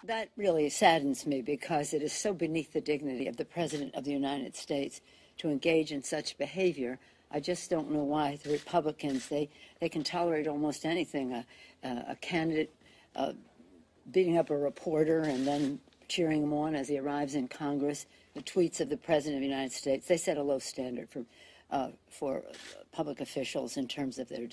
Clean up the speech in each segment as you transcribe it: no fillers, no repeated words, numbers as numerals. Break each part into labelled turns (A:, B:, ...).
A: That really saddens me because it is so beneath the dignity of the President of the United States to engage in such behavior. I just don't know why the Republicans, they can tolerate almost anything. A candidate beating up a reporter and then cheering him on as he arrives in Congress. The tweets of the President of the United States, they set a low standard for public officials in terms of their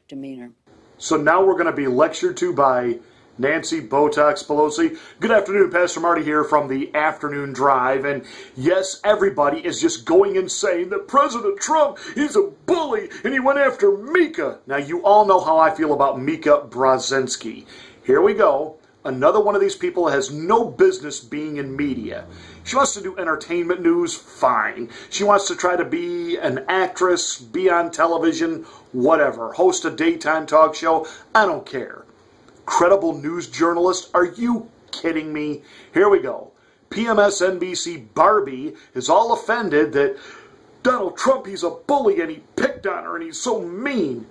A: demeanor.
B: So now we're going to be lectured to by Nancy Botox Pelosi. Good afternoon, Pastor Marty here from the Afternoon Drive. And yes, everybody is just going insane that President Trump, he's a bully and he went after Mika. Now, you all know how I feel about Mika Brzezinski. Here we go. Another one of these people that has no business being in media. She wants to do entertainment news, fine. She wants to try to be an actress, be on television, whatever. Host a daytime talk show, I don't care. Credible news journalist, are you kidding me? Here we go. PMSNBC Barbie is all offended that Donald Trump, he's a bully and he picked on her and he's so mean.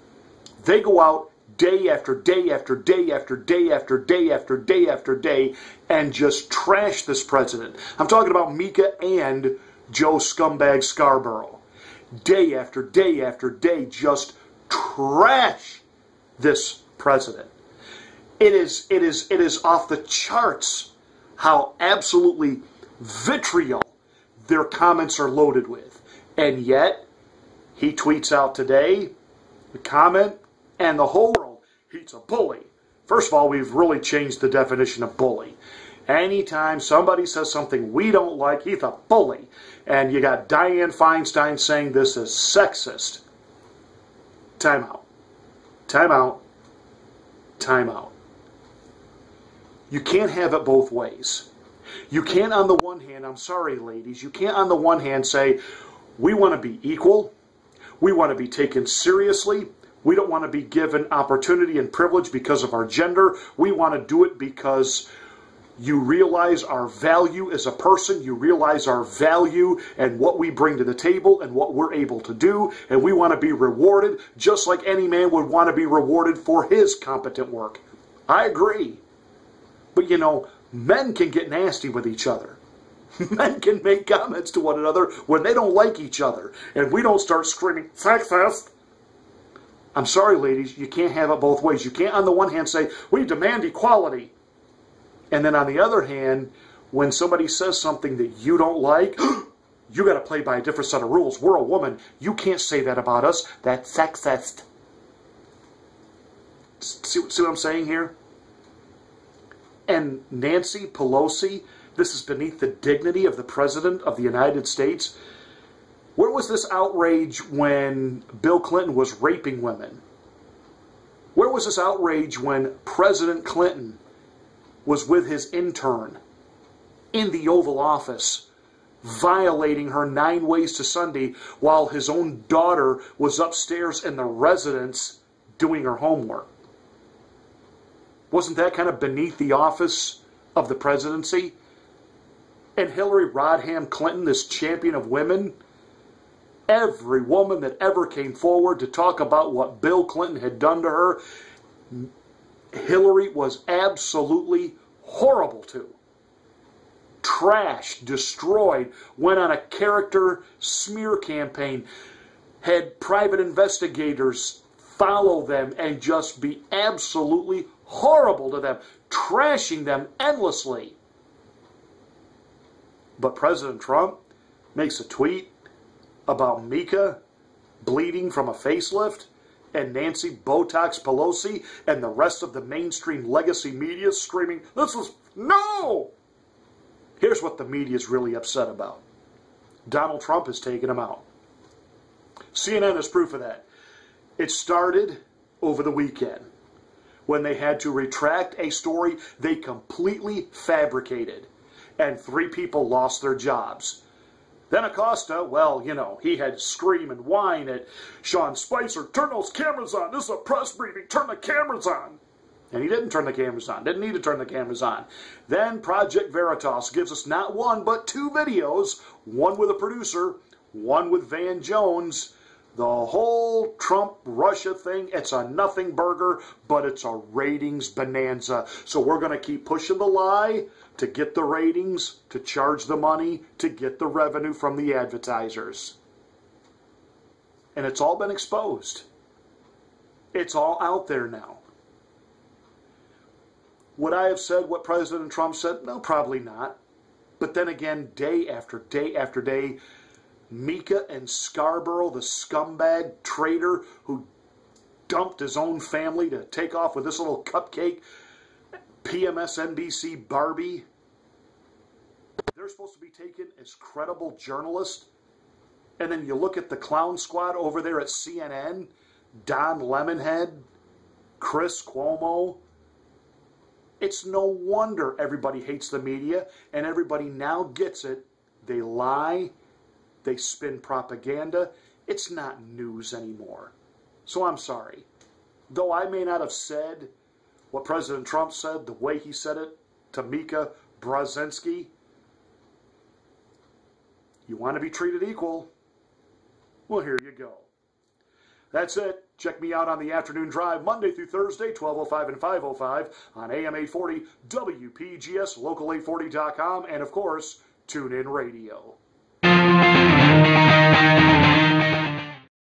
B: They go out day after day after day after day after day after day after day and just trash this president. I'm talking about Mika and Joe Scumbag Scarborough. Day after day after day, just trash this president. It is off the charts how absolutely vitriol their comments are loaded with. And yet, he tweets out today, the comment, and the whole world, he's a bully. First of all, we've really changed the definition of bully. Anytime somebody says something we don't like, he's a bully. And you got Dianne Feinstein saying this is sexist. Time out. Time out. Time out. You can't have it both ways. You can't on the one hand, I'm sorry ladies, you can't on the one hand say, we want to be equal, we want to be taken seriously, we don't want to be given opportunity and privilege because of our gender, we want to do it because you realize our value as a person, you realize our value and what we bring to the table and what we're able to do, and we want to be rewarded just like any man would want to be rewarded for his competent work. I agree. But, you know, men can get nasty with each other. Men can make comments to one another when they don't like each other. And we don't start screaming, sexist. I'm sorry, ladies, you can't have it both ways. You can't, on the one hand, say, we demand equality. And then on the other hand, when somebody says something that you don't like, you got to play by a different set of rules. We're a woman. You can't say that about us. That's sexist. See what I'm saying here? And Nancy Pelosi, this is beneath the dignity of the President of the United States. Where was this outrage when Bill Clinton was raping women? Where was this outrage when President Clinton was with his intern in the Oval Office, violating her 9 ways to Sunday while his own daughter was upstairs in the residence doing her homework? Wasn't that kind of beneath the office of the presidency? And Hillary Rodham Clinton, this champion of women, every woman that ever came forward to talk about what Bill Clinton had done to her, Hillary was absolutely horrible to. Trashed, destroyed, went on a character smear campaign, had private investigators follow them and just be absolutely horrible to them, trashing them endlessly. But President Trump makes a tweet about Mika bleeding from a facelift and Nancy Botox Pelosi and the rest of the mainstream legacy media screaming, this is, no! Here's what the media is really upset about. Donald Trump has taken him out. CNN is proof of that. It started over the weekend when they had to retract a story they completely fabricated, and 3 people lost their jobs. Then Acosta, well, you know, he had to scream and whine at Sean Spicer, turn those cameras on, this is a press briefing, turn the cameras on. And he didn't turn the cameras on, didn't need to turn the cameras on. Then Project Veritas gives us not 1, but 2 videos, one with a producer, one with Van Jones, The whole Trump-Russia thing, it's a nothing burger, but it's a ratings bonanza. So we're going to keep pushing the lie to get the ratings, to charge the money, to get the revenue from the advertisers. And it's all been exposed. It's all out there now. Would I have said what President Trump said? No, probably not. But then again, day after day after day, Mika and Scarborough, the scumbag traitor who dumped his own family to take off with this little cupcake PMSNBC Barbie, they're supposed to be taken as credible journalists. And then you look at the clown squad over there at CNN, Don Lemonhead, Chris Cuomo. It's no wonder everybody hates the media, and everybody now gets it. They lie. They spin propaganda. It's not news anymore. So I'm sorry. Though I may not have said what President Trump said, the way he said it to Mika Brzezinski, you want to be treated equal? Well, here you go. That's it. Check me out on the Afternoon Drive, Monday through Thursday, 12:05 and 5:05 on AM 840, WPGS, Local840.com, and of course, TuneIn Radio.